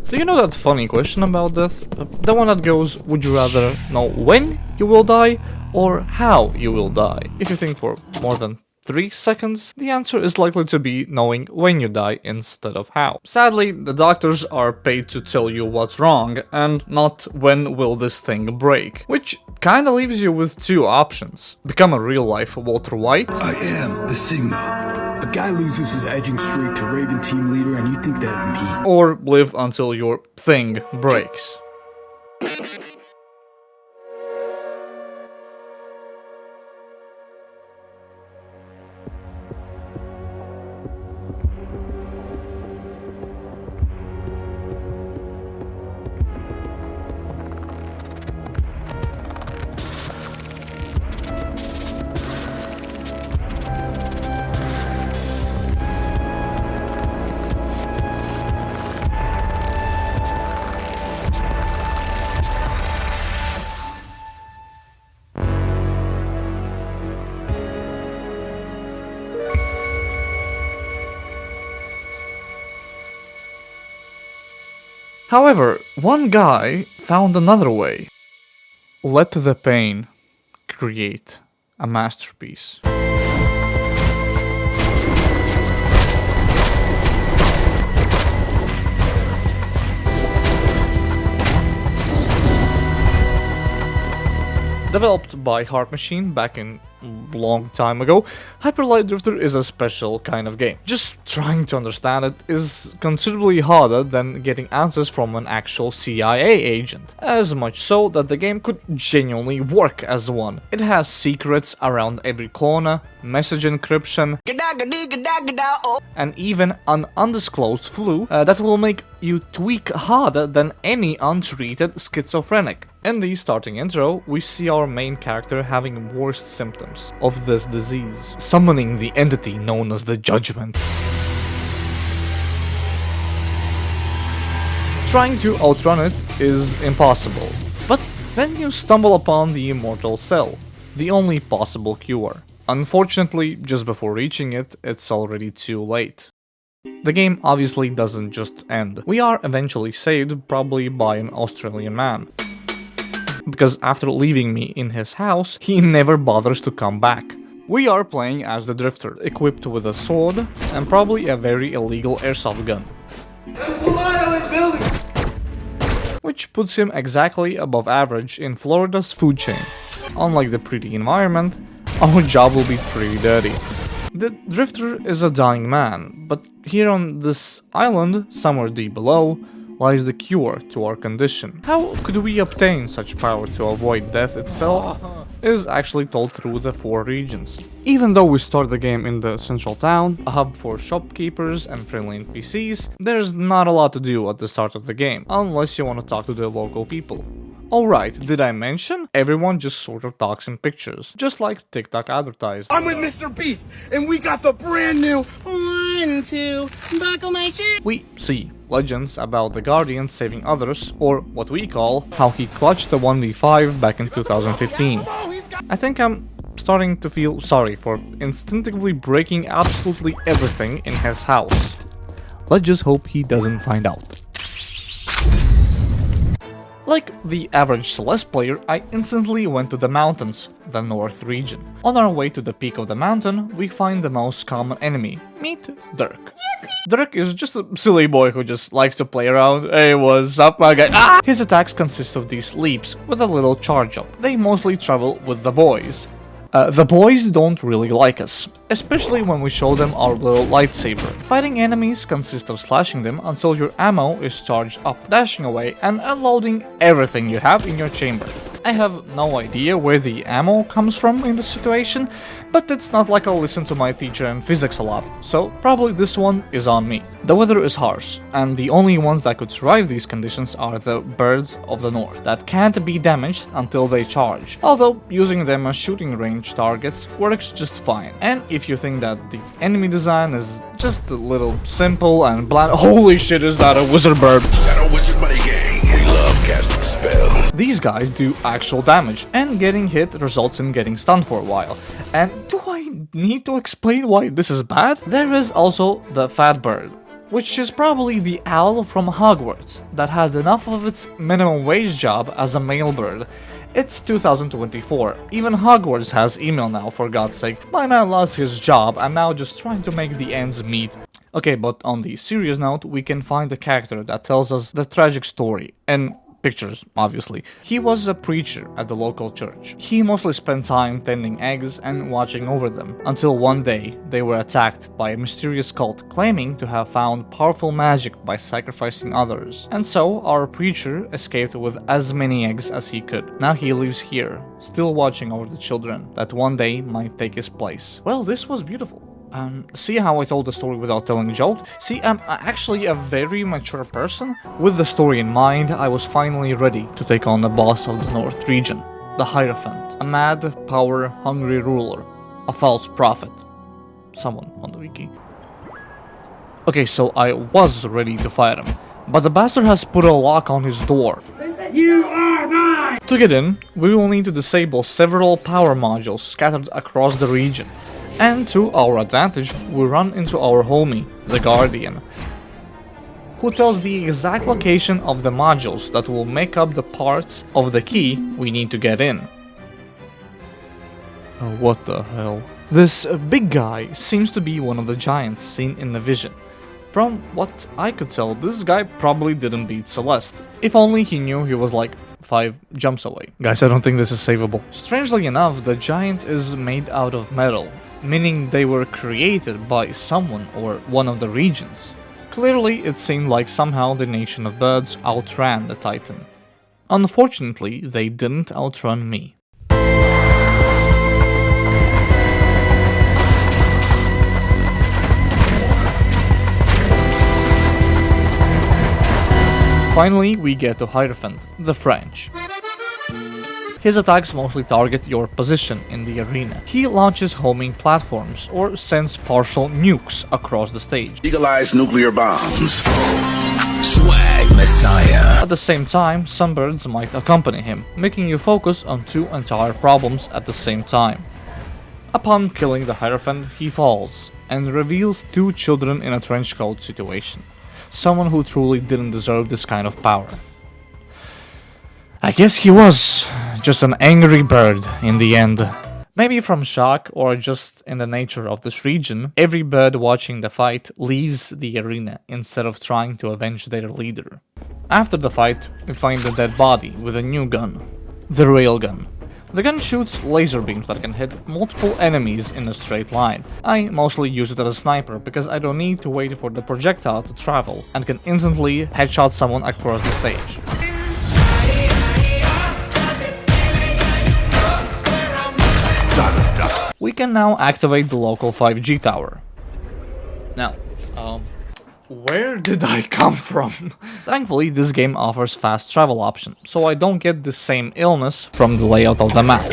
Do you know that funny question about death? The one that goes, would you rather know when you will die or how you will die? If you think for more than 3 seconds, the answer is likely to be knowing when you die instead of how. Sadly, the doctors are paid to tell you what's wrong and not when will this thing break, which kinda leaves you with 2 options. Become a real-life Walter White. I am the Sigma. A guy loses his edging streak to Raven team leader and you think that I'm he. Or live until your thing breaks. However, one guy found another way. Let the pain create a masterpiece. Developed by Heart Machine back in long time ago, Hyper Light Drifter is a special kind of game. Just trying to understand it is considerably harder than getting answers from an actual CIA agent, as much so that the game could genuinely work as one. It has secrets around every corner, message encryption, and even an undisclosed flu that will make you tweak harder than any untreated schizophrenic. In the starting intro, we see our main character having worst symptoms of this disease, summoning the entity known as the Judgment. Trying to outrun it is impossible, but then you stumble upon the Immortal Cell, the only possible cure. Unfortunately, just before reaching it, it's already too late. The game obviously doesn't just end. We are eventually saved, probably by an Australian man. Because after leaving me in his house, he never bothers to come back. We are playing as the Drifter, equipped with a sword and probably a very illegal airsoft gun. Which puts him exactly above average in Florida's food chain. Unlike the pretty environment, our job will be pretty dirty. The Drifter is a dying man, but here on this island, somewhere deep below, lies the cure to our condition. How could we obtain such power to avoid death itself is actually told through the 4 regions. Even though we start the game in the central town, a hub for shopkeepers and friendly NPCs, there's not a lot to do at the start of the game, unless you want to talk to the local people. Alright, did I mention? Everyone just sort of talks in pictures, just like TikTok advertised. I'm with Mr. Beast, and we got the brand new 1, 2, buckle my shoe. We see legends about the Guardian saving others, or what we call how he clutched the 1v5 back in 2015. I think I'm starting to feel sorry for instinctively breaking absolutely everything in his house. Let's just hope he doesn't find out. Like the average Celeste player, I instantly went to the mountains, the north region. On our way to the peak of the mountain, we find the most common enemy. Meet Dirk. Dirk is just a silly boy who just likes to play around. Hey, what's up, my guy? Ah! His attacks consist of these leaps with a little charge up. They mostly travel with the boys. The boys don't really like us, especially when we show them our little lightsaber. Fighting enemies consists of slashing them until your ammo is charged up, dashing away and unloading everything you have in your chamber. I have no idea where the ammo comes from in this situation, but it's not like I'll listen to my teacher in physics a lot, so probably this one is on me. The weather is harsh, and the only ones that could survive these conditions are the birds of the north, that can't be damaged until they charge, although using them as shooting range targets works just fine. And if you think that the enemy design is just a little simple and bland— holy shit, is that a wizard bird? Shadow Wizard Money Gang, we love casting spells. These guys do actual damage, and getting hit results in getting stunned for a while. And do I need to explain why this is bad? There is also the fat bird, which is probably the owl from Hogwarts that had enough of its minimum wage job as a male bird. It's 2024, even Hogwarts has email now, for God's sake. My man lost his job and now just trying to make the ends meet. Okay, but on the serious note, we can find a character that tells us the tragic story, and pictures, obviously. He was a preacher at the local church. He mostly spent time tending eggs and watching over them, until one day they were attacked by a mysterious cult claiming to have found powerful magic by sacrificing others. And so our preacher escaped with as many eggs as he could. Now he lives here, still watching over the children that one day might take his place. Well, this was beautiful. See how I told the story without telling jokes? See, I'm actually a very mature person. With the story in mind, I was finally ready to take on the boss of the North region, the Hierophant, a mad, power-hungry ruler, a false prophet. Someone on the wiki. Okay, so I was ready to fight him, but the bastard has put a lock on his door. You are mine! To get in, we will need to disable several power modules scattered across the region. And to our advantage, we run into our homie, the Guardian, who tells the exact location of the modules that will make up the parts of the key we need to get in. Oh, what the hell? This big guy seems to be one of the giants seen in the vision. From what I could tell, this guy probably didn't beat Celeste. If only he knew he was like 5 jumps away. Guys, I don't think this is savable. Strangely enough, the giant is made out of metal, meaning they were created by someone or one of the regions. Clearly, it seemed like somehow the nation of birds outran the Titan. Unfortunately, they didn't outrun me. Finally, we get to Hierophant, the French. His attacks mostly target your position in the arena. He launches homing platforms or sends partial nukes across the stage. Legalize nuclear bombs. Swag Messiah. At the same time, some birds might accompany him, making you focus on 2 entire problems at the same time. Upon killing the Hierophant, he falls and reveals 2 children in a trenchcoat situation. Someone who truly didn't deserve this kind of power. I guess he was just an angry bird in the end. Maybe from shock or just in the nature of this region, every bird watching the fight leaves the arena instead of trying to avenge their leader. After the fight, you find a dead body with a new gun, the railgun. The gun shoots laser beams that can hit multiple enemies in a straight line. I mostly use it as a sniper because I don't need to wait for the projectile to travel and can instantly headshot someone across the stage. We can now activate the local 5G tower. Now, where did I come from? Thankfully, this game offers fast travel option, so I don't get the same illness from the layout of the map.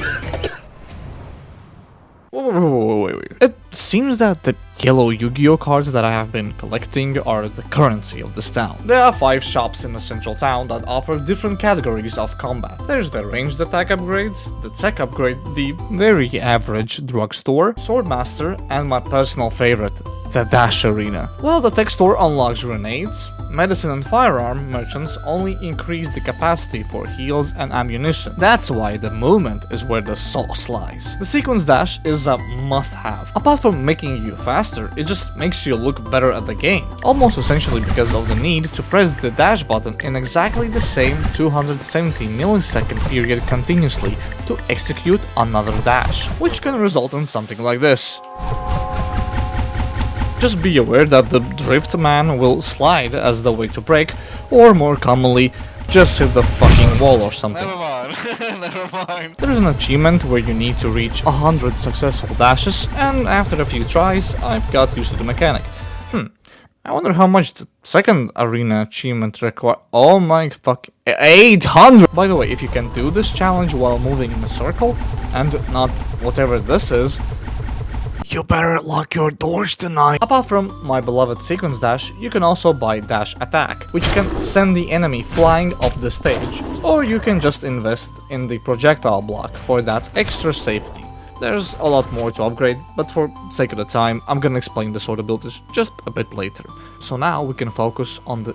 Wait. It seems that the yellow Yu-Gi-Oh cards that I have been collecting are the currency of this town. There are 5 shops in the central town that offer different categories of combat. There's the ranged attack upgrades, the tech upgrade, the very average drugstore, swordmaster, and my personal favorite, the Dash Arena. While the tech store unlocks grenades, medicine and firearm merchants only increase the capacity for heals and ammunition. That's why the movement is where the sauce lies. The sequence dash is a must-have. Apart from making you faster, it just makes you look better at the game. Almost essentially because of the need to press the dash button in exactly the same 270 millisecond period continuously to execute another dash, which can result in something like this. Just be aware that the drift man will slide as the way to break, or more commonly, just hit the fucking wall or something. Never mind. Never mind. There's an achievement where you need to reach 100 successful dashes, and after a few tries, I've got used to the mechanic. I wonder how much the second arena achievement require. Oh my fuck, 800! By the way, if you can do this challenge while moving in a circle, and not whatever this is, you better lock your doors tonight. Apart from my beloved sequence dash, you can also buy dash attack, which can send the enemy flying off the stage. Or you can just invest in the projectile block for that extra safety. There's a lot more to upgrade, but for sake of the time, I'm gonna explain the sword abilities just a bit later. So now we can focus on the...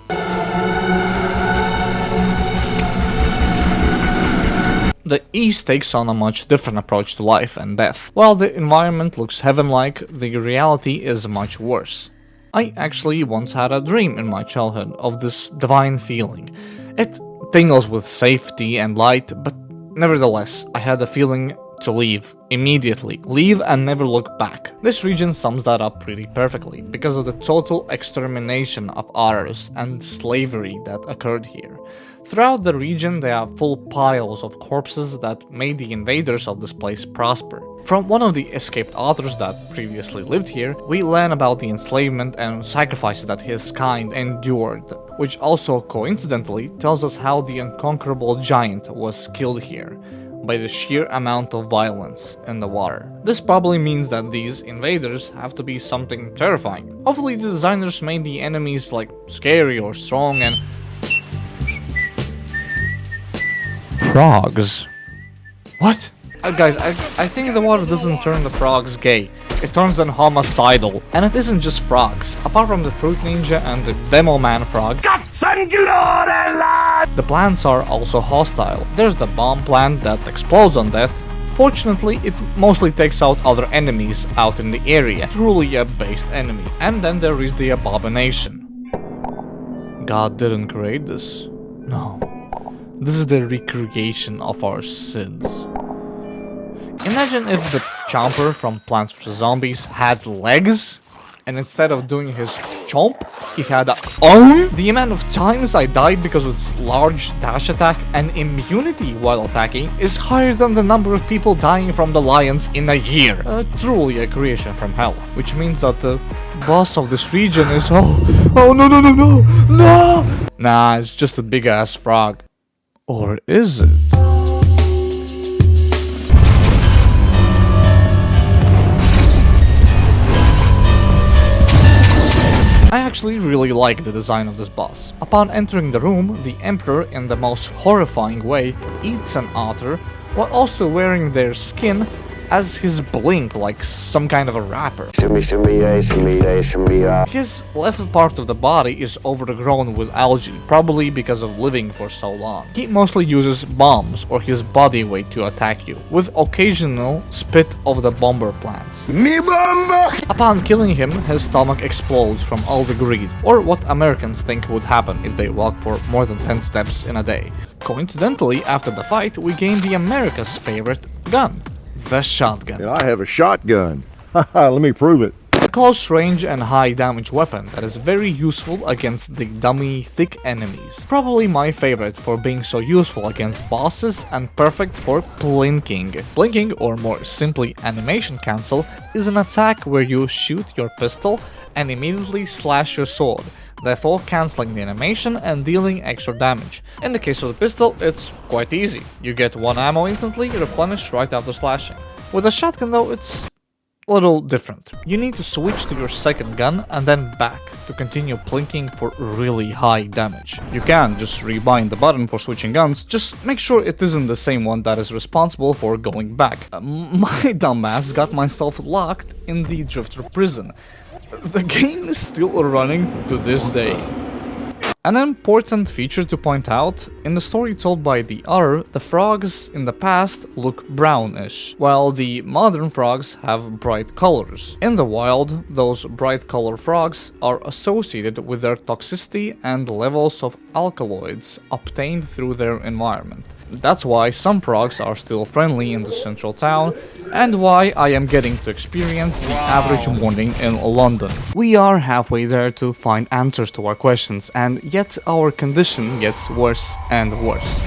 The East takes on a much different approach to life and death. While the environment looks heaven-like, the reality is much worse. I actually once had a dream in my childhood of this divine feeling. It tingles with safety and light, but nevertheless, I had a feeling to leave immediately. Leave and never look back. This region sums that up pretty perfectly, because of the total extermination of others and slavery that occurred here. Throughout the region, there are full piles of corpses that made the invaders of this place prosper. From one of the escaped authors that previously lived here, we learn about the enslavement and sacrifices that his kind endured, which also coincidentally tells us how the unconquerable giant was killed here, by the sheer amount of violence in the water. This probably means that these invaders have to be something terrifying. Hopefully the designers made the enemies like scary or strong and... Frogs? What? Guys, I think the water doesn't turn the frogs gay. It turns them homicidal. And it isn't just frogs. Apart from the Fruit Ninja and the Demo Man frog, the plants are also hostile. There's the bomb plant that explodes on death. Fortunately, it mostly takes out other enemies out in the area. Truly a based enemy. And then there is the abomination. God didn't create this. No. This is the recreation of our sins. Imagine if the Chomper from Plants vs. Zombies had legs, and instead of doing his chomp, he had a arm. The amount of times I died because of its large dash attack and immunity while attacking is higher than the number of people dying from the lions in a year. Truly a creation from hell. Which means that the boss of this region is... Oh no! Nah, it's just a big ass frog. Or is it? I actually really like the design of this boss. Upon entering the room, the Emperor, in the most horrifying way, eats an otter while also wearing their skin as his blink, like some kind of a wrapper. His left part of the body is overgrown with algae, probably because of living for so long. He mostly uses bombs or his body weight to attack you, with occasional spit of the bomber plants. Me bomber! Upon killing him, his stomach explodes from all the greed, or what Americans think would happen if they walk for more than 10 steps in a day. Coincidentally, after the fight, we gain the America's favorite gun. The shotgun. And I have a shotgun. Haha, let me prove it. A close range and high damage weapon that is very useful against the dummy thick enemies. Probably my favorite for being so useful against bosses and perfect for blinking. Blinking, or more simply animation cancel, is an attack where you shoot your pistol and immediately slash your sword, therefore cancelling the animation and dealing extra damage. In the case of the pistol, it's quite easy. You get one ammo instantly, replenished right after slashing. With a shotgun though, it's a little different. You need to switch to your second gun and then back to continue plinking for really high damage. You can just rebind the button for switching guns, just make sure it isn't the same one that is responsible for going back. My dumbass got myself locked in the Drifter prison. The game is still running to this day. An important feature to point out, in the story told by the author, the frogs in the past look brownish, while the modern frogs have bright colors. In the wild, those bright color frogs are associated with their toxicity and levels of alkaloids obtained through their environment. That's why some frogs are still friendly in the central town, and why I am getting to experience the average morning in London. We are halfway there to find answers to our questions, and yet our condition gets worse and worse.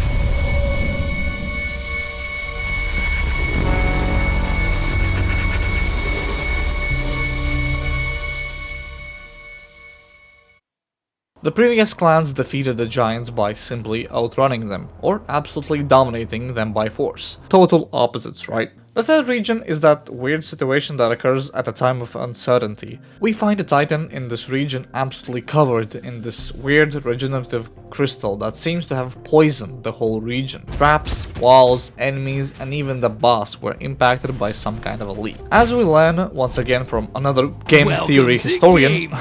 The previous clans defeated the giants by simply outrunning them, or absolutely dominating them by force. Total opposites, right? The third region is that weird situation that occurs at a time of uncertainty. We find a titan in this region absolutely covered in this weird regenerative crystal that seems to have poisoned the whole region. Traps, walls, enemies, and even the boss were impacted by some kind of a leak. As we learn once again from another game theory historian,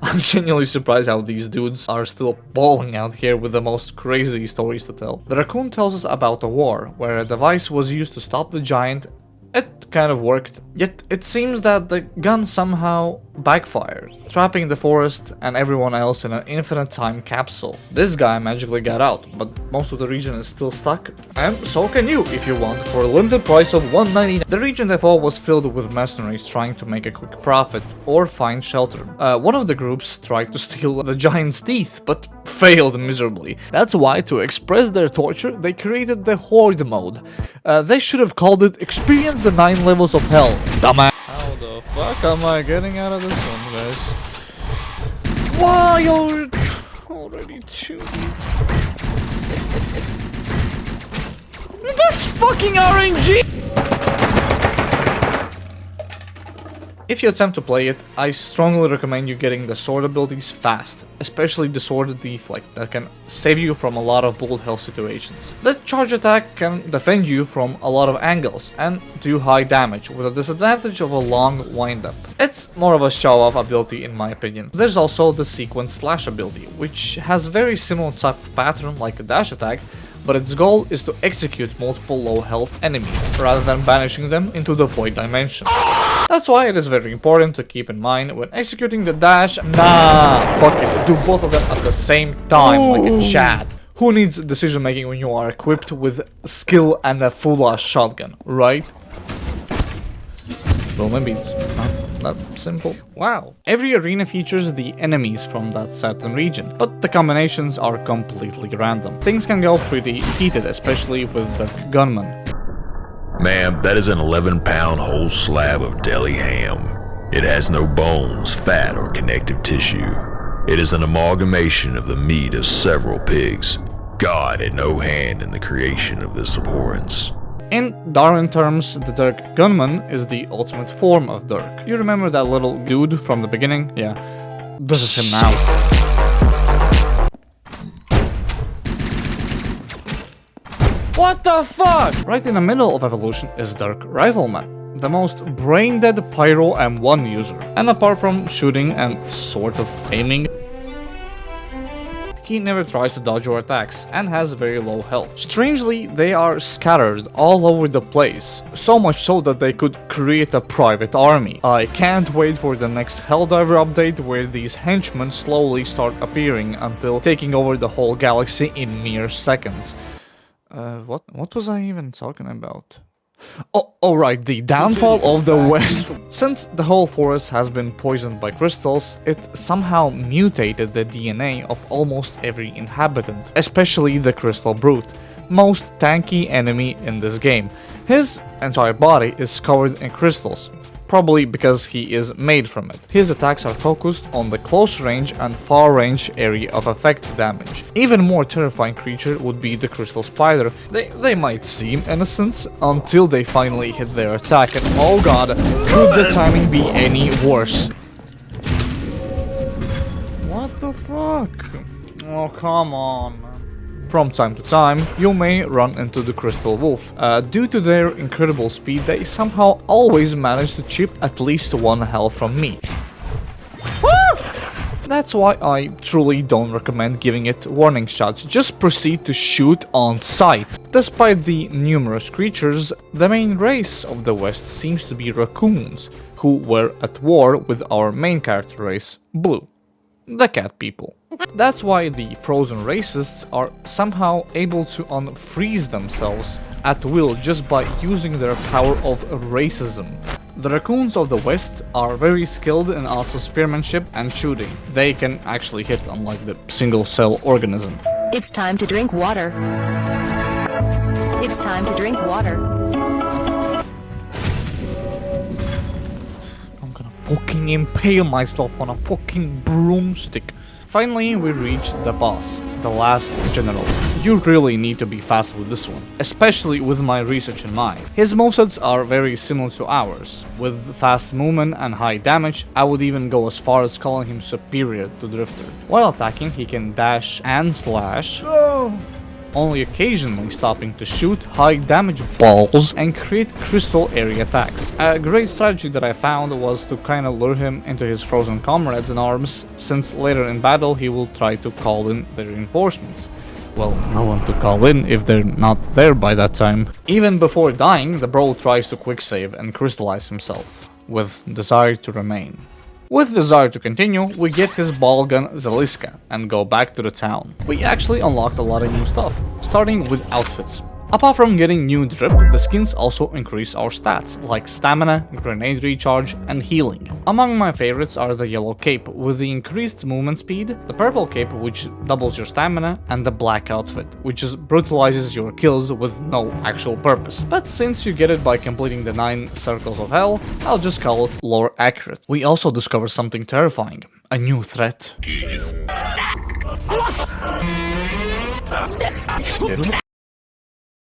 I'm genuinely surprised how these dudes are still balling out here with the most crazy stories to tell. The raccoon tells us about a war where a device was used to stop the giant. It kind of worked, yet it seems that the gun somehow backfired, trapping the forest and everyone else in an infinite time capsule. This guy magically got out, but most of the region is still stuck, and so can you if you want, for a limited price of $1.99. The region therefore was filled with mercenaries trying to make a quick profit or find shelter. One of the groups tried to steal the giant's teeth, but failed miserably. That's why, to express their torture, they created the Horde mode. They should have called it Experience the 9 Levels of Hell, dumbass. How the fuck am I getting out of this one, guys? Why you're already too deep? This fucking RNG! If you attempt to play it, I strongly recommend you getting the sword abilities fast, especially the sword deflect that can save you from a lot of bullet hell situations. The charge attack can defend you from a lot of angles and do high damage with a disadvantage of a long windup. It's more of a show-off ability in my opinion. There's also the sequence slash ability, which has very similar type of pattern like a dash attack, but its goal is to execute multiple low health enemies, rather than banishing them into the void dimension. That's why it is very important to keep in mind when executing the dash. Nah, fuck it, do both of them at the same time, like a Chad. Who needs decision making when you are equipped with skill and a full-ass shotgun, right? Well, maybe it's not that simple. Wow. Every arena features the enemies from that certain region, but the combinations are completely random. Things can go pretty heated, especially with the gunman. Ma'am, that is an 11-pound whole slab of deli ham. It has no bones, fat, or connective tissue. It is an amalgamation of the meat of several pigs. God had no hand in the creation of this abhorrence. In Darwin terms, the Dirk Gunman is the ultimate form of Dirk. You remember that little dude from the beginning? Yeah, this is him now. What the fuck? Right in the middle of evolution is Dirk Rifleman, the most brain-dead pyro M1 user. And apart from shooting and sort of aiming, he never tries to dodge your attacks and has very low health. Strangely, they are scattered all over the place, so much so that they could create a private army. I can't wait for the next Helldiver update where these henchmen slowly start appearing until taking over the whole galaxy in mere seconds. What was I even talking about? Oh right, the downfall of the West. Since the whole forest has been poisoned by crystals, it somehow mutated the DNA of almost every inhabitant, especially the Crystal Brute, most tanky enemy in this game. His entire body is covered in crystals, probably because he is made from it. His attacks are focused on the close range and far range area of effect damage. Even more terrifying creature would be the Crystal Spider. They might seem innocent until they finally hit their attack, and oh god, could the timing be any worse? What the fuck? Oh, come on. From time to time, you may run into the Crystal Wolf. Due to their incredible speed, they somehow always manage to chip at least one health from me. That's why I truly don't recommend giving it warning shots, just proceed to shoot on sight. Despite the numerous creatures, the main race of the West seems to be raccoons, who were at war with our main character race, Blue, the cat people. That's why the frozen racists are somehow able to unfreeze themselves at will just by using their power of racism. The raccoons of the West are very skilled in arts of spearmanship and shooting. They can actually hit, unlike the single-cell organism. It's time to drink water. It's time to drink water. I'm gonna fucking impale myself on a fucking broomstick. Finally, we reach the boss, the last general. You really need to be fast with this one, especially with my research in mind. His movesets are very similar to ours. With fast movement and high damage, I would even go as far as calling him superior to Drifter. While attacking, he can dash and slash, only occasionally stopping to shoot high damage balls and create crystal area attacks. A great strategy that I found was to kinda lure him into his frozen comrades in arms, since later in battle he will try to call in the reinforcements. Well, no one to call in if they're not there by that time. Even before dying, the bro tries to quick save and crystallize himself, with desire to remain. With desire to continue, we get his ball gun Zaliska and go back to the town. We actually unlocked a lot of new stuff, starting with outfits. Apart from getting new drip, the skins also increase our stats, like stamina, grenade recharge, and healing. Among my favorites are the yellow cape with the increased movement speed, the purple cape which doubles your stamina, and the black outfit, which just brutalizes your kills with no actual purpose. But since you get it by completing the 9 circles of hell, I'll just call it lore accurate. We also discover something terrifying, a new threat.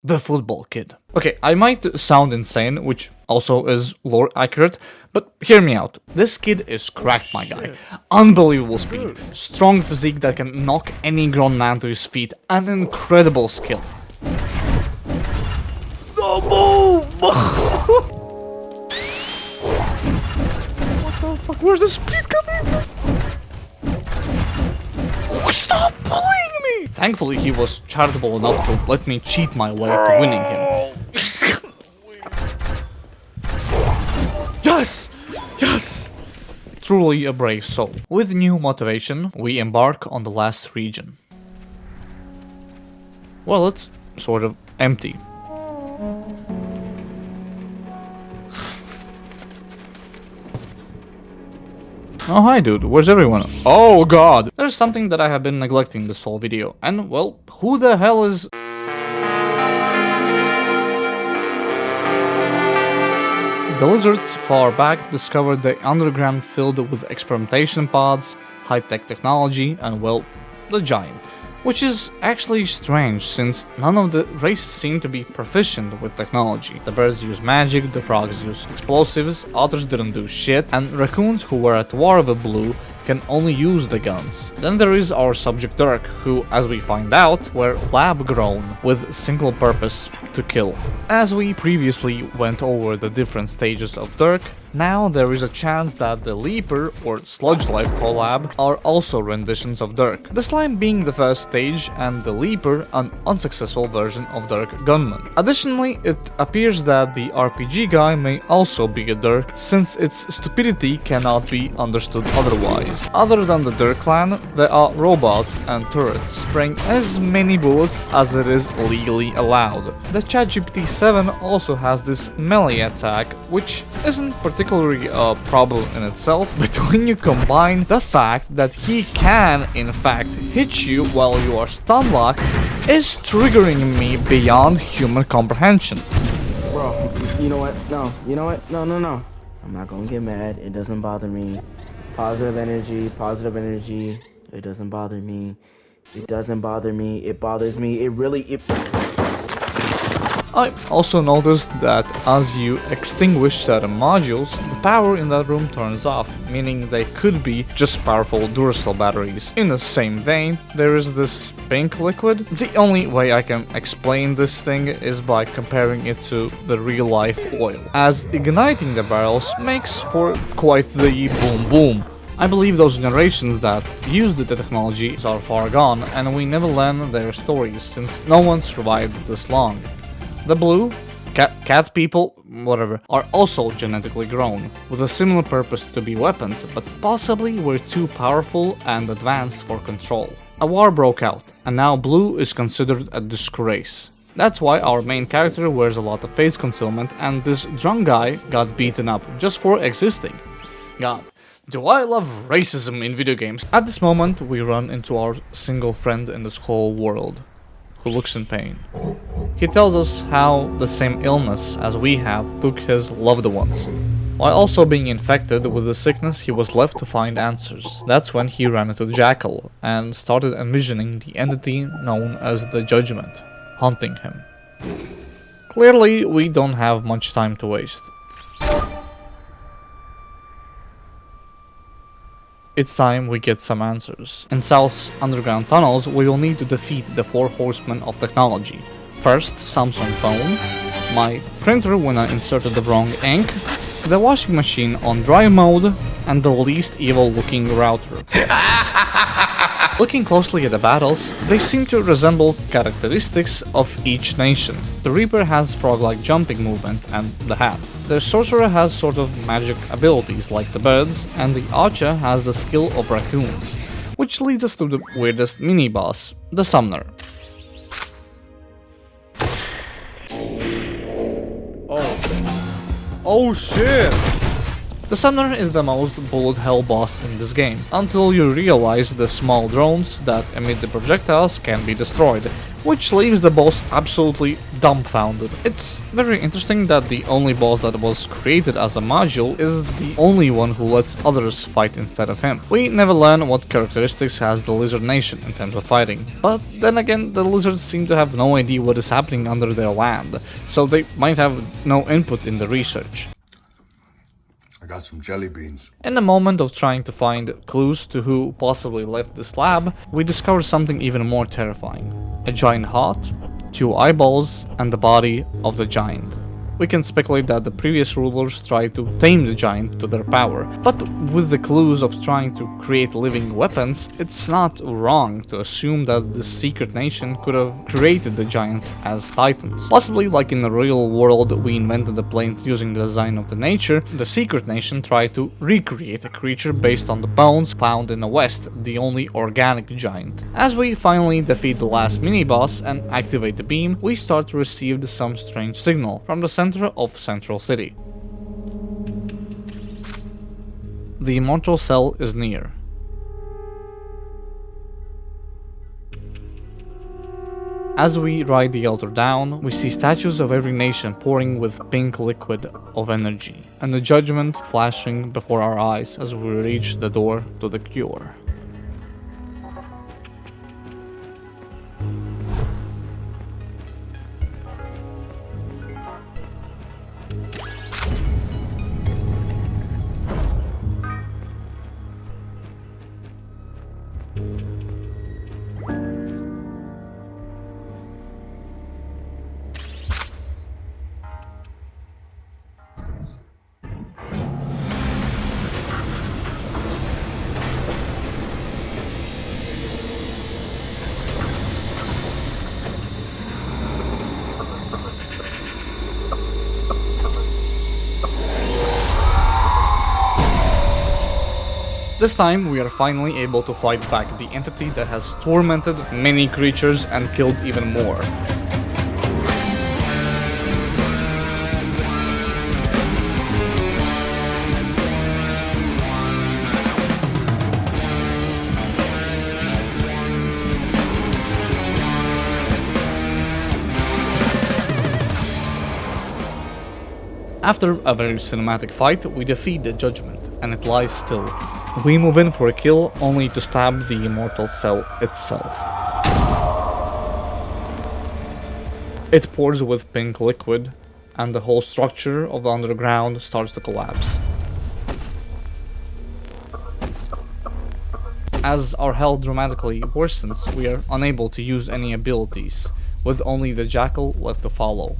The football kid. Okay, I might sound insane, which also is lore accurate, but hear me out. This kid is cracked, my guy. Unbelievable speed, strong physique that can knock any grown man to his feet, and incredible skill. No move! What the fuck? Where's the speed coming from? Stop bullying me! Thankfully, he was charitable enough to let me cheat my way to winning him. Yes! Yes! Truly a brave soul. With new motivation, we embark on the last region. Well, it's sort of empty. Oh hi dude, where's everyone? Oh god! There's something that I have been neglecting this whole video, and well, who the hell is... The lizards far back discovered the underground filled with experimentation pods, high-tech technology, and well, the giant. Which is actually strange, since none of the race seem to be proficient with technology. The birds use magic, the frogs use explosives, otters didn't do shit, and raccoons who were at war with Blue can only use the guns. Then there is our subject Dirk, who, as we find out, were lab-grown with single purpose to kill. As we previously went over the different stages of Dirk, now there is a chance that the Leaper or Sludge Life collab are also renditions of Dirk. The slime being the first stage and the Leaper an unsuccessful version of Dirk Gunman. Additionally, it appears that the RPG guy may also be a Dirk, since its stupidity cannot be understood otherwise. Other than the Dirk clan, there are robots and turrets spraying as many bullets as it is legally allowed. The ChatGPT 7 also has this melee attack, which isn't particularly a problem in itself, but when you combine the fact that he can in fact hit you while you are stun locked, is triggering me beyond human comprehension. Bro, you know what? No, you know what? No. I'm not gonna get mad. It doesn't bother me. Positive energy. It doesn't bother me. It doesn't bother me. It bothers me. I also noticed that as you extinguish certain modules, the power in that room turns off, meaning they could be just powerful Duracell batteries. In the same vein, there is this pink liquid. The only way I can explain this thing is by comparing it to the real-life oil, as igniting the barrels makes for quite the boom boom. I believe those generations that used the technology are far gone, and we never learn their stories since no one survived this long. The blue, cat people, whatever, are also genetically grown, with a similar purpose to be weapons, but possibly were too powerful and advanced for control. A war broke out, and now blue is considered a disgrace. That's why our main character wears a lot of face concealment, and this drunk guy got beaten up just for existing. God, do I love racism in video games? At this moment, we run into our single friend in this whole world, who looks in pain. He tells us how the same illness as we have took his loved ones. While also being infected with the sickness, he was left to find answers. That's when he ran into the Jackal and started envisioning the entity known as the Judgment, haunting him. Clearly, we don't have much time to waste. It's time we get some answers. In South's underground tunnels, we will need to defeat the 4 horsemen of technology. First, Samsung phone, my printer when I inserted the wrong ink, the washing machine on dry mode, and the least evil looking router. Looking closely at the battles, they seem to resemble characteristics of each nation. The Reaper has frog-like jumping movement and the hat. The Sorcerer has sort of magic abilities like the birds, and the Archer has the skill of raccoons. Which leads us to the weirdest mini-boss, the Summoner. Oh shit! The Summoner is the most bullet hell boss in this game, until you realize the small drones that emit the projectiles can be destroyed, which leaves the boss absolutely dumbfounded. It's very interesting that the only boss that was created as a module is the only one who lets others fight instead of him. We never learn what characteristics has the Lizard Nation in terms of fighting, but then again the lizards seem to have no idea what is happening under their land, so they might have no input in the research. I got some jelly beans. In the moment of trying to find clues to who possibly left this lab, we discover something even more terrifying. A giant heart, 2 eyeballs, and the body of the giant. We can speculate that the previous rulers tried to tame the giant to their power, but with the clues of trying to create living weapons, it's not wrong to assume that the secret nation could have created the giants as titans. Possibly like in the real world we invented the planes using the design of the nature, the secret nation tried to recreate a creature based on the bones found in the west, the only organic giant. As we finally defeat the last mini-boss and activate the beam, we start to receive some strange signal from the center of Central City. The immortal cell is near. As we ride the altar down, we see statues of every nation pouring with pink liquid of energy, and the judgment flashing before our eyes as we reach the door to the cure. This time we are finally able to fight back the entity that has tormented many creatures and killed even more. After a very cinematic fight, we defeat the Judgment, and it lies still. We move in for a kill, only to stab the immortal cell itself. It pours with pink liquid, and the whole structure of the underground starts to collapse. As our health dramatically worsens, we are unable to use any abilities, with only the Jackal left to follow.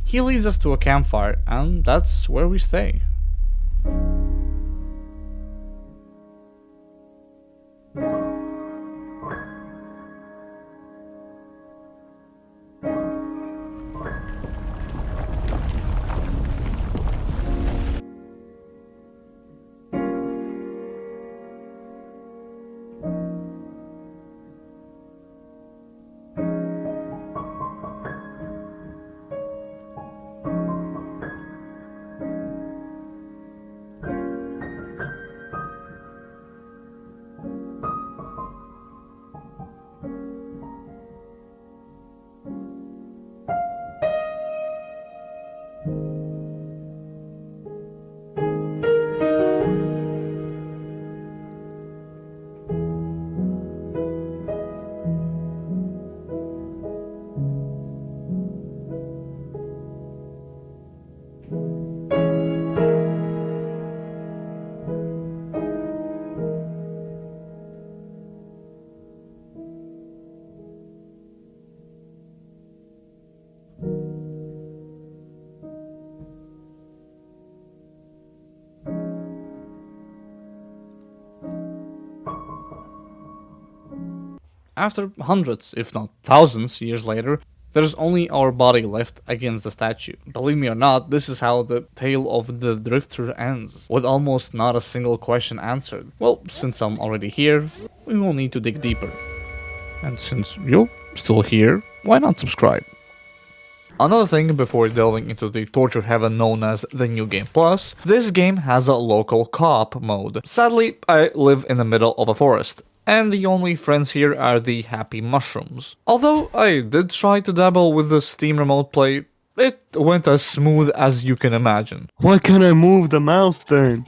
He leads us to a campfire, and that's where we stay. After hundreds, if not thousands, years later, there's only our body left against the statue. Believe me or not, this is how the tale of the Drifter ends, with almost not a single question answered. Well, since I'm already here, we will need to dig deeper. And since you're still here, why not subscribe? Another thing before delving into the torture heaven known as the New Game Plus, this game has a local co-op mode. Sadly, I live in the middle of a forest, and the only friends here are the happy mushrooms. Although I did try to dabble with the Steam Remote Play, it went as smooth as you can imagine. Why can't I move the mouse then?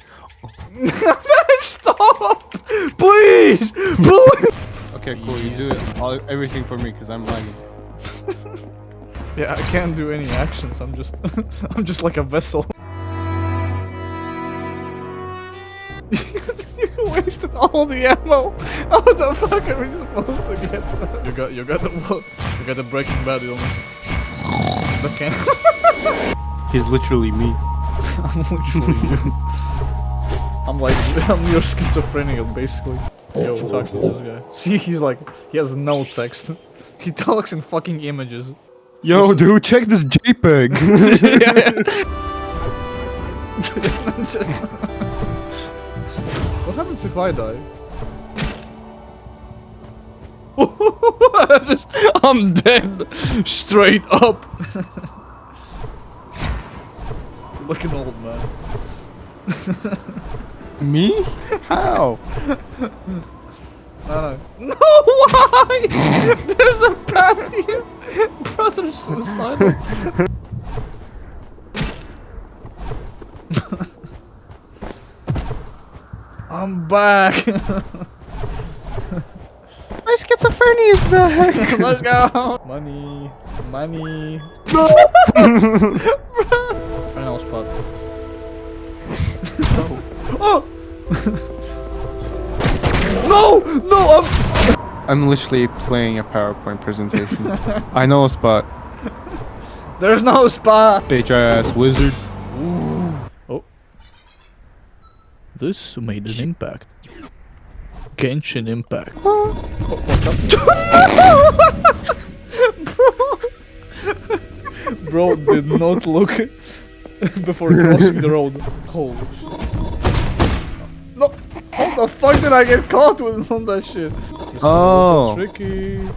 Stop! Please! Please! Okay, cool, you do everything for me because I'm lagging. Yeah, I can't do any actions, I'm just I'm just like a vessel. You wasted all the ammo. How the fuck are we supposed to get that? You got the Breaking Bad illness. That can't. He's literally me. I'm literally you. I'm your schizophrenia basically. Yo, talk to this guy. See, he has no text. He talks in fucking images. Yo, dude, check this JPEG. What happens if I die? I'm dead. Straight up. Like an old man. Me? How? No, why? There's a path here. Brother suicidal. I'm back. My schizophrenia is back. Let's go. Money. No. I know spot. No. Oh. No, I'm literally playing a PowerPoint presentation. I know a spot. There's no spot. Bitch ass wizard. Oh. This made an impact. Genshin Impact. Oh, Bro did not look before crossing the road. Holy shit. No! How the fuck did I get caught with on that shit? Oh. Tricky.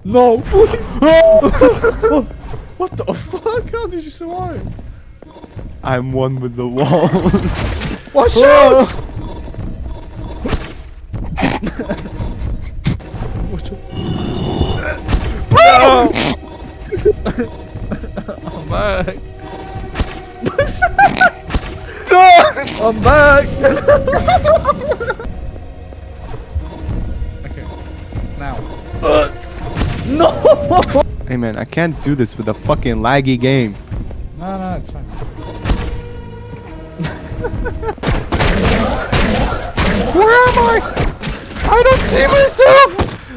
No! What the fuck? How did you survive? I'm one with the wall. Watch out! Watch out. Bro! I'm back. I'm back. Okay. Now. No! Hey man, I can't do this with a fucking laggy game. No, it's fine. Where am I? I don't see myself!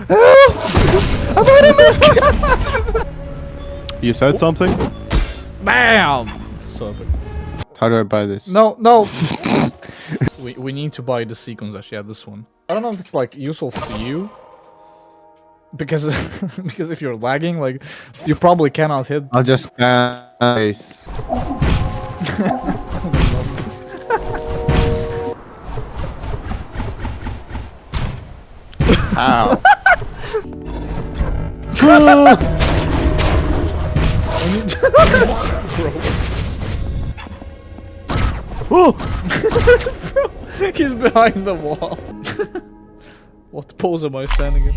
Help! I'm out of medkits! You said something? BAM! So epic. How do I buy this? No. we need to buy the sequence actually. Yeah, this one. I don't know if it's like useful for you. Because if you're lagging, like you probably cannot hit. I'll just spam space. Ow. Oh! Bro, he's behind the wall. What pose am I standing in?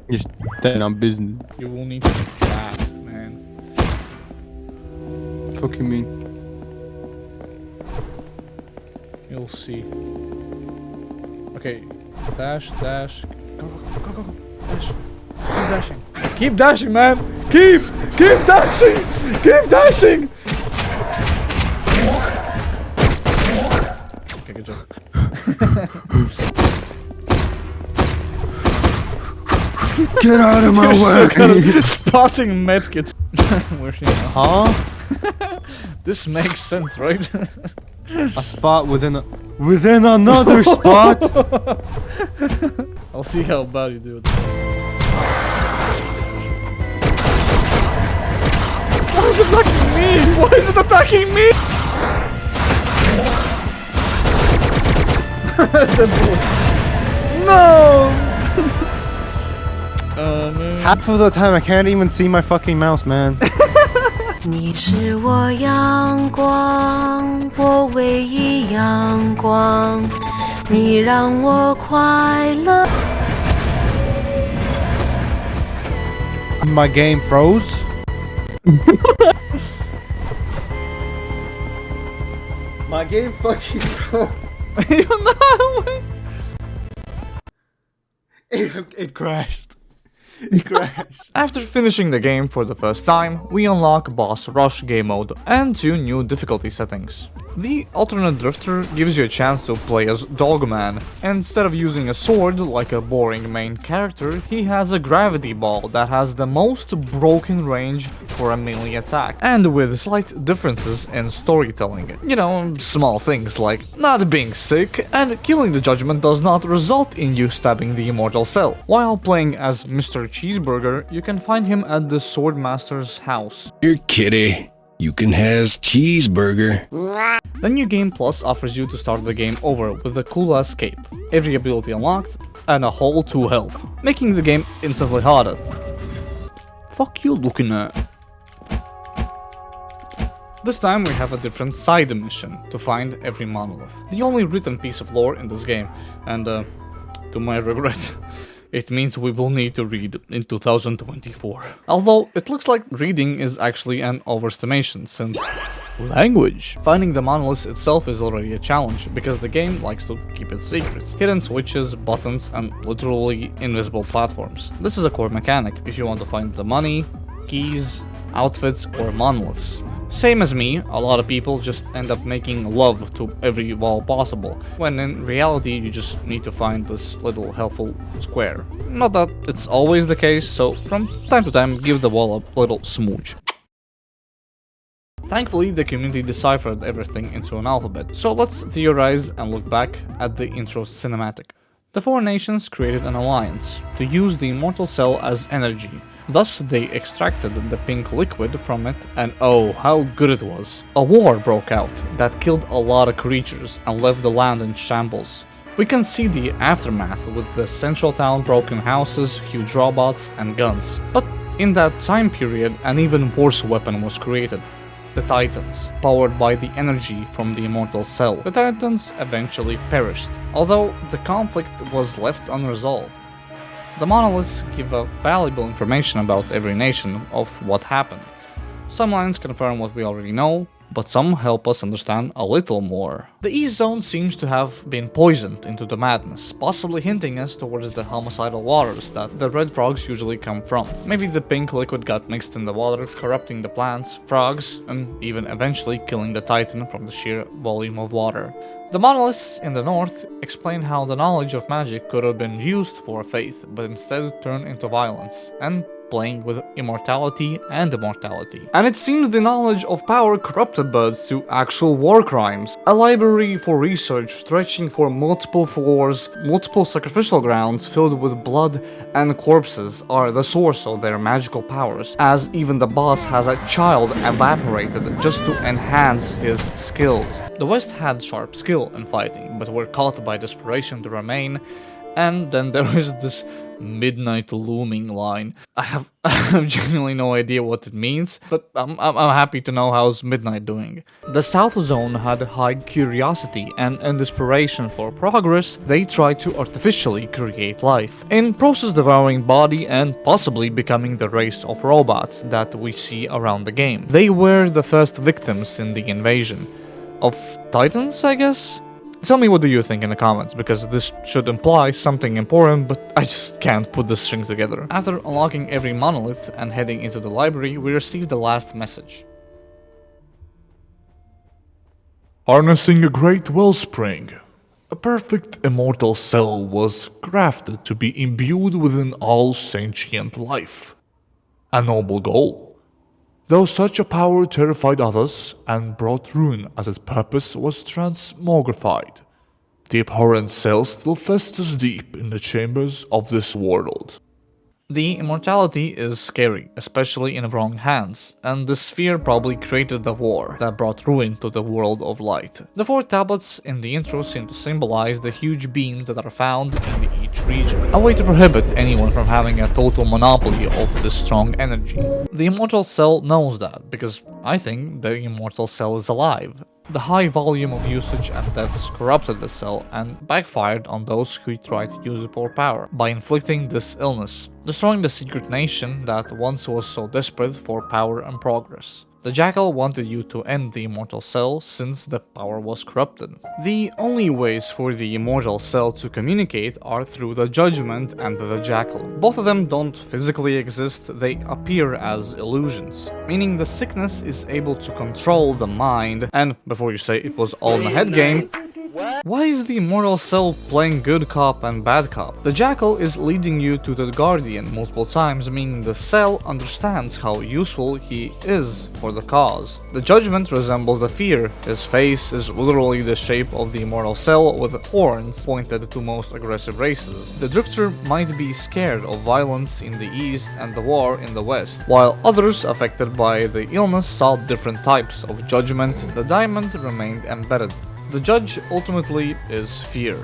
You're standing on business. You will need to be fast, man. Fuck you mean? You'll see. Okay, dash. Go. Dash. Keep dashing. Keep dashing, man. Keep dashing. Keep dashing. Okay, good job. Get out of my way! Spotting medkits. Huh? This makes sense, right? A spot within a... Within another spot? I'll see how bad you do it. Why is it attacking me? Why is it attacking me? No! Man. Half of the time I can't even see my fucking mouse, man. 你是我阳光，我唯一阳光，你让我快乐。 My game froze. My game fucking froze. Even that way. It crashed. It crashed. After finishing the game for the first time, we unlock Boss Rush game mode and 2 new difficulty settings. The alternate drifter gives you a chance to play as Dogman. Instead of using a sword like a boring main character, he has a gravity ball that has the most broken range for a melee attack, and with slight differences in storytelling. You know, small things like not being sick, and killing the judgment does not result in you stabbing the immortal cell. While playing as Mr. Cheeseburger, you can find him at the Swordmaster's house. Here, kitty. You can has cheeseburger. The new game plus offers you to start the game over with a cool escape, every ability unlocked, and a whole 2 health, making the game instantly harder. Fuck you looking at? This time we have a different side mission to find every monolith. The only written piece of lore in this game, and to my regret, it means we will need to read in 2024. Although it looks like reading is actually an overestimation, since language. Finding the monoliths itself is already a challenge, because the game likes to keep its secrets. Hidden switches, buttons, and literally invisible platforms. This is a core mechanic if you want to find the money, keys, outfits, or monoliths. Same as me, a lot of people just end up making love to every wall possible, when in reality you just need to find this little helpful square. Not that it's always the case, so from time to time give the wall a little smooch. Thankfully, the community deciphered everything into an alphabet, so let's theorize and look back at the intro cinematic. The 4 nations created an alliance to use the immortal cell as energy. Thus, they extracted the pink liquid from it, and oh, how good it was. A war broke out that killed a lot of creatures and left the land in shambles. We can see the aftermath with the central town, broken houses, huge robots, and guns. But in that time period, an even worse weapon was created. The Titans, powered by the energy from the immortal cell. The Titans eventually perished, although the conflict was left unresolved. The monoliths give valuable information about every nation of what happened. Some lines confirm what we already know, but some help us understand a little more. The East Zone seems to have been poisoned into the madness, possibly hinting us towards the homicidal waters that the red frogs usually come from. Maybe the pink liquid got mixed in the water, corrupting the plants, frogs, and even eventually killing the Titan from the sheer volume of water. The monoliths in the north explain how the knowledge of magic could have been used for faith, but instead turned into violence, and playing with immortality and immortality. And it seems the knowledge of power corrupted birds to actual war crimes. A library for research stretching for multiple floors, multiple sacrificial grounds filled with blood and corpses are the source of their magical powers, as even the boss has a child evaporated just to enhance his skills. The West had sharp skill in fighting, but were caught by desperation to remain. And then there is this midnight looming line. I have genuinely no idea what it means, but I'm happy to know how's midnight doing. The South Zone had high curiosity, and in desperation for progress, they tried to artificially create life, in process devouring body and possibly becoming the race of robots that we see around the game. They were the first victims in the invasion. Of Titans, I guess? Tell me what do you think in the comments, because this should imply something important, but I just can't put the string together. After unlocking every monolith and heading into the library, we received the last message. Harnessing a great wellspring, a perfect immortal cell was crafted to be imbued within all sentient life. A noble goal. Though such a power terrified others and brought ruin as its purpose was transmogrified, the abhorrent cell still festers deep in the chambers of this world. The immortality is scary, especially in wrong hands, and this fear probably created the war that brought ruin to the world of light. The 4 tablets in the intro seem to symbolize the huge beams that are found in each region, a way to prohibit anyone from having a total monopoly of this strong energy. The immortal cell knows that, because I think the immortal cell is alive. The high volume of usage and deaths corrupted the cell and backfired on those who tried to use it for power by inflicting this illness, destroying the secret nation that once was so desperate for power and progress. The Jackal wanted you to end the immortal cell since the power was corrupted. The only ways for the immortal cell to communicate are through the Judgment and the Jackal. Both of them don't physically exist, they appear as illusions, meaning the sickness is able to control the mind. And before you say it was all in the head game, why is the immortal cell playing good cop and bad cop? The Jackal is leading you to the Guardian multiple times, meaning the cell understands how useful he is for the cause. The Judgment resembles the Fear. His face is literally the shape of the immortal cell with horns pointed to most aggressive races. The Drifter might be scared of violence in the east and the war in the west, while others affected by the illness saw different types of judgment. The Diamond remained embedded. The Judge ultimately is Fear.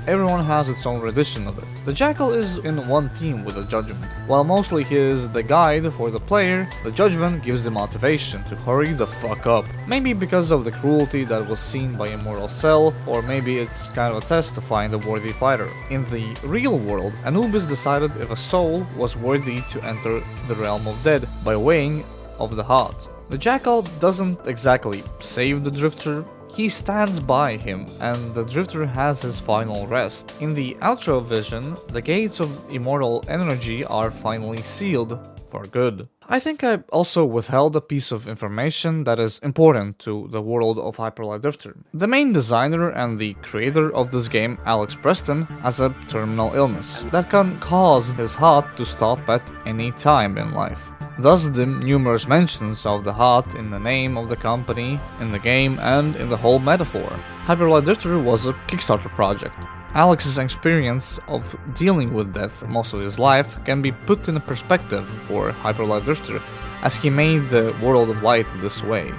Everyone has its own rendition of it. The Jackal is in one team with the Judgment. While mostly he is the guide for the player, the Judgment gives the motivation to hurry the fuck up. Maybe because of the cruelty that was seen by Immortal Cell, or maybe it's kind of a test to find a worthy fighter. In the real world, Anubis decided if a soul was worthy to enter the realm of dead by weighing of the heart. The Jackal doesn't exactly save the Drifter. He stands by him, and the Drifter has his final rest. In the outro vision, the gates of immortal energy are finally sealed for good. I think I also withheld a piece of information that is important to the world of Hyper Light Drifter. The main designer and the creator of this game, Alex Preston, has a terminal illness that can cause his heart to stop at any time in life. Thus the numerous mentions of the heart in the name of the company, in the game, and in the whole metaphor. Hyper Light Drifter was a Kickstarter project. Alex's experience of dealing with death most of his life can be put in perspective for Hyper Light Drifter, as he made the world of light this way.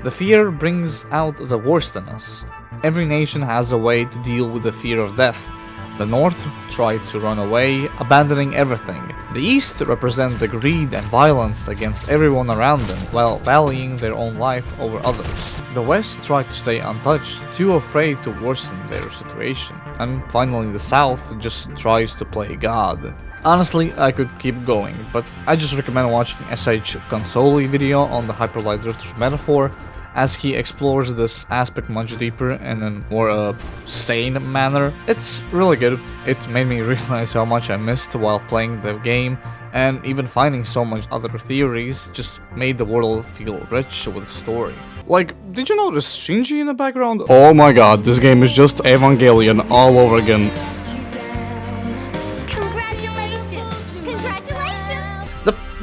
The fear brings out the worst in us. Every nation has a way to deal with the fear of death. The North tried to run away, abandoning everything. The East represent the greed and violence against everyone around them, while valuing their own life over others. The West tried to stay untouched, too afraid to worsen their situation. And finally the South just tries to play God. Honestly, I could keep going, but I just recommend watching SH Consoli video on the Hyper Light Drifter's metaphor, as he explores this aspect much deeper in a more sane manner. It's really good. It made me realize how much I missed while playing the game, and even finding so much other theories just made the world feel rich with story. Like, did you notice Shinji in the background? Oh my god, this game is just Evangelion all over again.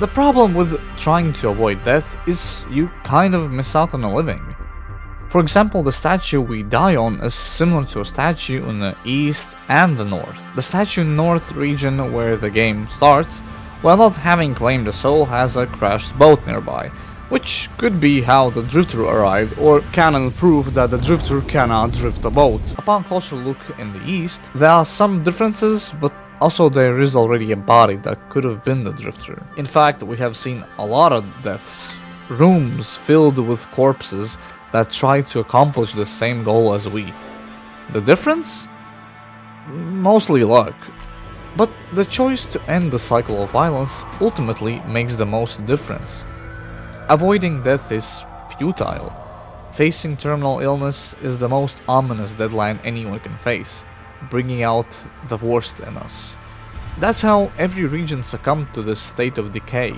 The problem with trying to avoid death is you kind of miss out on a living. For example, the statue we die on is similar to a statue in the east and the north. The statue in north region where the game starts, while not having claimed a soul, has a crashed boat nearby, which could be how the Drifter arrived, or canon proof that the Drifter cannot drift a boat. Upon closer look in the east, there are some differences, but also there is already a body that could have been the Drifter. In fact, we have seen a lot of deaths. Rooms filled with corpses that try to accomplish the same goal as we. The difference? Mostly luck. But the choice to end the cycle of violence ultimately makes the most difference. Avoiding death is futile. Facing terminal illness is the most ominous deadline anyone can face, bringing out the worst in us. That's how every region succumbed to this state of decay,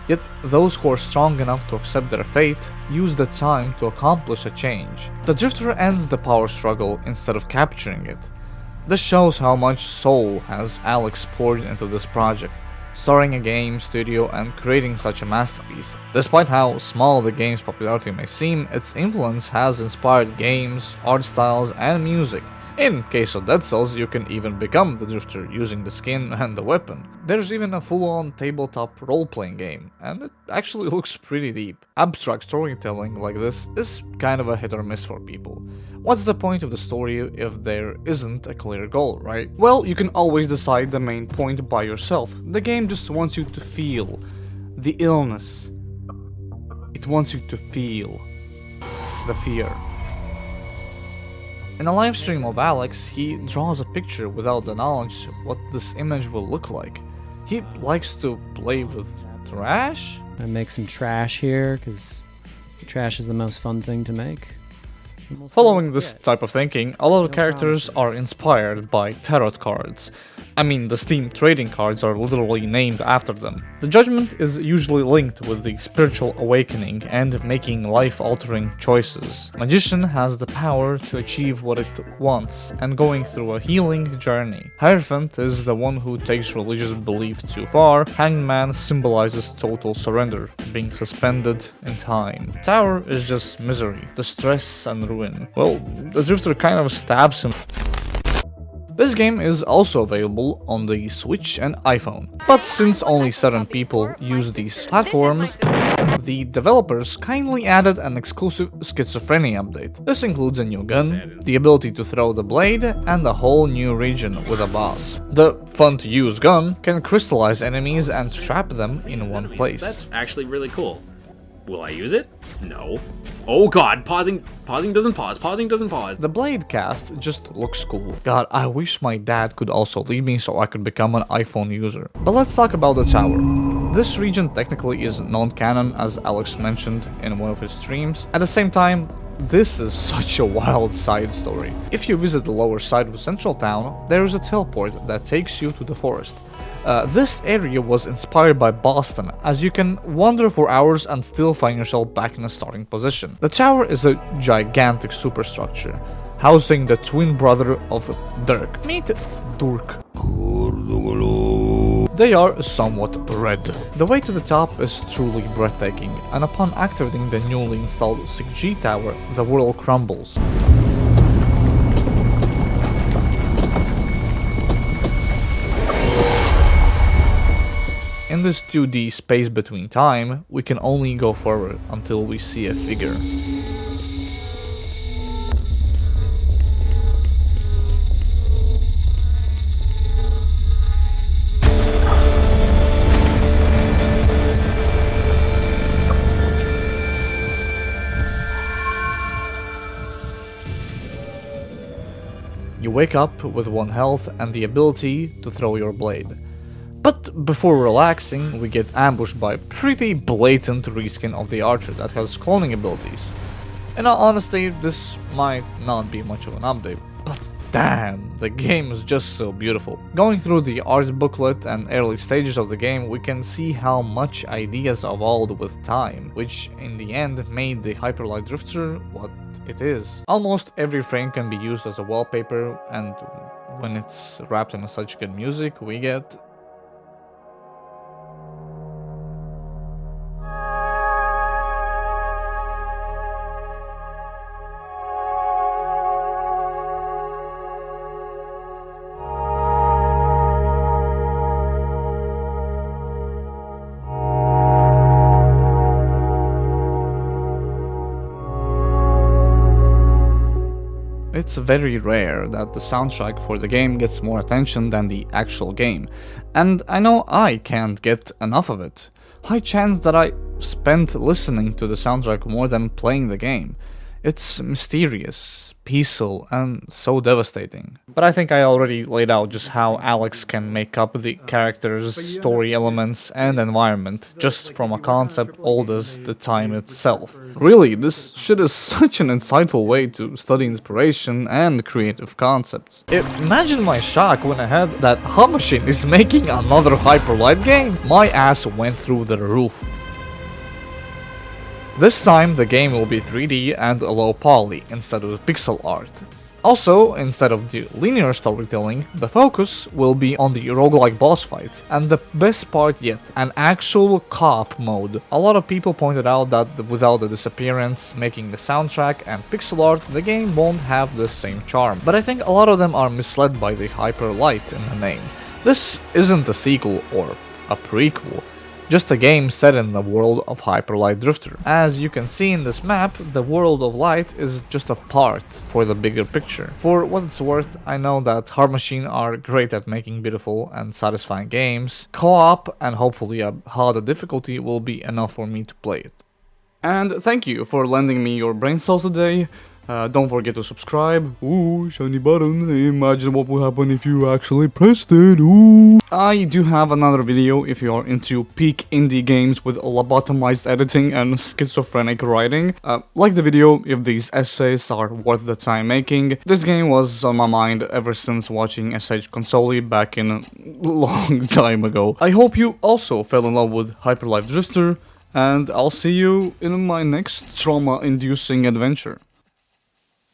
yet those who are strong enough to accept their fate use the time to accomplish a change. The Drifter ends the power struggle instead of capturing it. This shows how much soul has Alex poured into this project, starting a game studio and creating such a masterpiece. Despite how small the game's popularity may seem, its influence has inspired games, art styles, and music, In case of Dead Cells, you can even become the Drifter using the skin and the weapon. There's even a full-on tabletop role-playing game, and it actually looks pretty deep. Abstract storytelling like this is kind of a hit or miss for people. What's the point of the story if there isn't a clear goal, right? Well, you can always decide the main point by yourself. The game just wants you to feel the illness. It wants you to feel the fear. In a live stream of Alex, he draws a picture without the knowledge what this image will look like. He likes to play with trash? I make some trash here, because trash is the most fun thing to make. Following this type of thinking, a lot of characters are inspired by tarot cards. I mean, the Steam trading cards are literally named after them. The judgment is usually linked with the spiritual awakening and making life-altering choices. Magician has the power to achieve what it wants and going through a healing journey. Hierophant is the one who takes religious belief too far. Hangman symbolizes total surrender, being suspended in time. Tower is just misery, distress and ruin. Well, the Drifter kind of stabs him. This game is also available on the Switch and iPhone. But since only certain people use these platforms, the developers kindly added an exclusive schizophrenia update. This includes a new gun, the ability to throw the blade, and a whole new region with a boss. The fun-to-use gun can crystallize enemies and trap them in one place. That's actually really cool. Will I use it? No. Oh god, pausing doesn't pause. The blade cast just looks cool. God, I wish my dad could also leave me so I could become an iPhone user. But let's talk about the tower. This region technically is non-canon, as Alex mentioned in one of his streams. At the same time, this is such a wild side story. If you visit the lower side of Central Town, there is a teleport that takes you to the forest. This area was inspired by Boston, as you can wander for hours and still find yourself back in a starting position. The tower is a gigantic superstructure, housing the twin brother of Dirk. Meet Durk. They are somewhat red. The way to the top is truly breathtaking, and upon activating the newly installed 6G tower, the world crumbles. In this 2D space between time, we can only go forward until we see a figure. You wake up with 1 health and the ability to throw your blade. But before relaxing, we get ambushed by a pretty blatant reskin of the Archer that has cloning abilities. In all honesty, this might not be much of an update, but damn, the game is just so beautiful. Going through the art booklet and early stages of the game, we can see how much ideas evolved with time, which in the end made the Hyperlight Drifter what it is. Almost every frame can be used as a wallpaper, and when it's wrapped in such good music, we get It's very rare that the soundtrack for the game gets more attention than the actual game, and I know I can't get enough of it. High chance that I spent listening to the soundtrack more than playing the game. It's mysterious, peaceful, and so devastating. But I think I already laid out just how Alex can make up the characters, story elements, and environment just from a concept old as the time itself. Really, this shit is such an insightful way to study inspiration and creative concepts. Imagine my shock when I heard that Hub Machine is making another Hyperlight game. My ass went through the roof. This time the game will be 3D and low poly instead of pixel art. Also, instead of the linear storytelling, the focus will be on the roguelike boss fights, and the best part yet, an actual co-op mode. A lot of people pointed out that without the disappearance, making the soundtrack, and pixel art, the game won't have the same charm. But I think a lot of them are misled by the hyper light in the name. This isn't a sequel or a prequel, just a game set in the world of Hyper Light Drifter. As you can see in this map, the world of light is just a part for the bigger picture. For what it's worth, I know that Hard Machine are great at making beautiful and satisfying games. Co-op and hopefully a harder difficulty will be enough for me to play it. And thank you for lending me your brain cells today. Don't forget to subscribe. Ooh, shiny button. Imagine what would happen if you actually pressed it. Ooh. I do have another video if you are into peak indie games with lobotomized editing and schizophrenic writing. Like the video if these essays are worth the time making. This game was on my mind ever since watching SH Console back in a long time ago. I hope you also fell in love with Hyper Light Drifter, and I'll see you in my next trauma-inducing adventure.